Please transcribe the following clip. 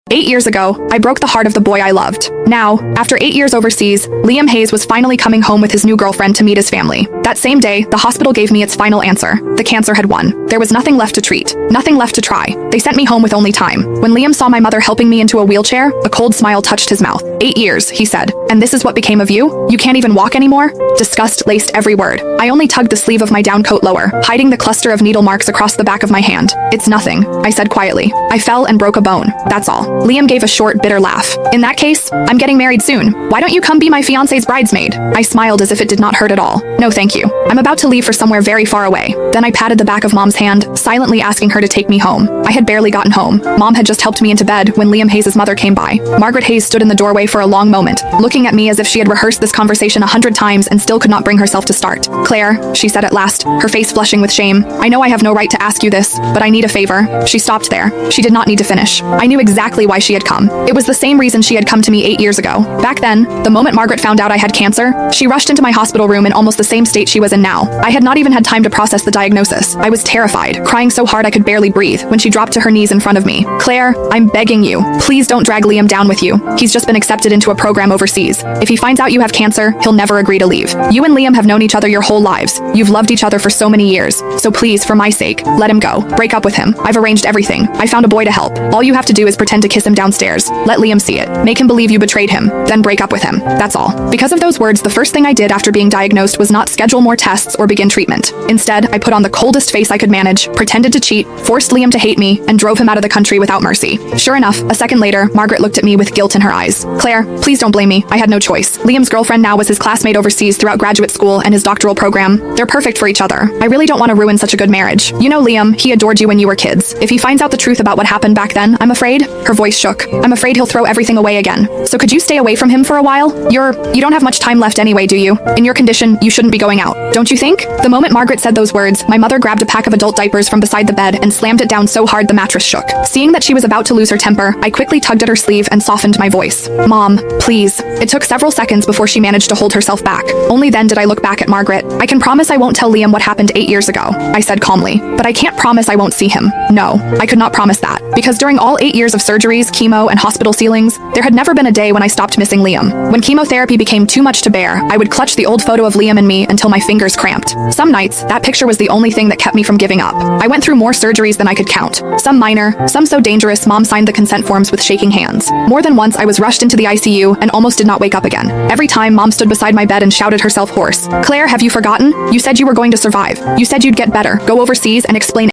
8 years ago, I broke the heart of the boy I loved. Now, after 8 years overseas, Liam Hayes was finally coming home with his new girlfriend to meet his family. That same day, the hospital gave me its final answer. The cancer had won. There was nothing left to treat, nothing left to try. They sent me home with only time. When Liam saw my mother helping me into a wheelchair, a cold smile touched his mouth. 8 years, he said. And this is what became of you? You can't even walk anymore? Disgust laced every word. I only tugged the sleeve of my down coat lower, hiding the cluster of needle marks across the back of my hand. It's nothing, I said quietly. I fell and broke a bone. That's all. Liam gave a short, bitter laugh. In that case, I'm getting married soon. Why don't you come be my fiancé's bridesmaid? I smiled as if it did not hurt at all. No thank you. I'm about to leave for somewhere very far away. Then I patted the back of Mom's hand, silently asking her to take me home. I had barely gotten home. Mom had just helped me into bed when Liam Hayes' mother came by. Margaret Hayes stood in the doorway for a long moment, looking at me as if she had rehearsed this conversation 100 times and still could not bring herself to start. Claire, she said at last, her face flushing with shame, I know I have no right to ask you this, but I need a favor. She stopped there. She did not need to finish. I knew exactly why she had come. It was the same reason she had come to me 8 years ago. Back then, the moment Margaret found out I had cancer, she rushed into my hospital room in almost the same state she was in now. I had not even had time to process the diagnosis. I was terrified, crying so hard I could barely breathe when she dropped to her knees in front of me. Claire, I'm begging you. Please don't drag Liam down with you. He's just been accepted into a program overseas. If he finds out you have cancer, he'll never agree to leave. You and Liam have known each other your whole lives. You've loved each other for so many years. So please, for my sake, let him go. Break up with him. I've arranged everything. I found a boy to help. All you have to do is pretend to kiss him downstairs. Let Liam see it. Make him believe you betrayed him. Then break up with him. That's all. Because of those words, the first thing I did after being diagnosed was not schedule more tests or begin treatment. Instead, I put on the coldest face I could manage, pretended to cheat, forced Liam to hate me, and drove him out of the country without mercy. Sure enough, a second later, Margaret looked at me with guilt in her eyes. Claire, please don't blame me. I had no choice. Liam's girlfriend now was his classmate overseas throughout graduate school and his doctoral program. They're perfect for each other. I really don't want to ruin such a good marriage. You know Liam, he adored you when you were kids. If he finds out the truth about what happened back then, I'm afraid, her voice shook. I'm afraid he'll throw everything away again. So could you stay away from him for a while? You don't have much time left anyway, do you? In your condition, you shouldn't be going out. Don't you think? The moment Margaret said those words, my mother grabbed a pack of adult diapers from beside the bed and slammed it down so hard the mattress shook. Seeing that she was about to lose her temper, I quickly tugged at her sleeve and softened my voice. Mom, please. It took several seconds before she managed to hold herself back. Only then did I look back at Margaret. I can promise I won't tell Liam what happened 8 years ago, I said calmly. But I can't promise I won't see him. No, I could not promise that. Because during all 8 years of surgeries, chemo, and hospital ceilings, there had never been a day when I stopped missing Liam. When chemotherapy became too much to bear, I would clutch the old photo of Liam and me until my fingers cramped. Some nights, that picture was the only thing that kept me from giving up. I went through more surgeries than I could count. Some minor, some so dangerous Mom signed the consent forms with shaking hands. More than once I was rushed into the ICU and almost did not wake up again. Every time Mom stood beside my bed and shouted herself hoarse. Claire, have you forgotten? You said you were going to survive. You said you'd get better, go overseas and explain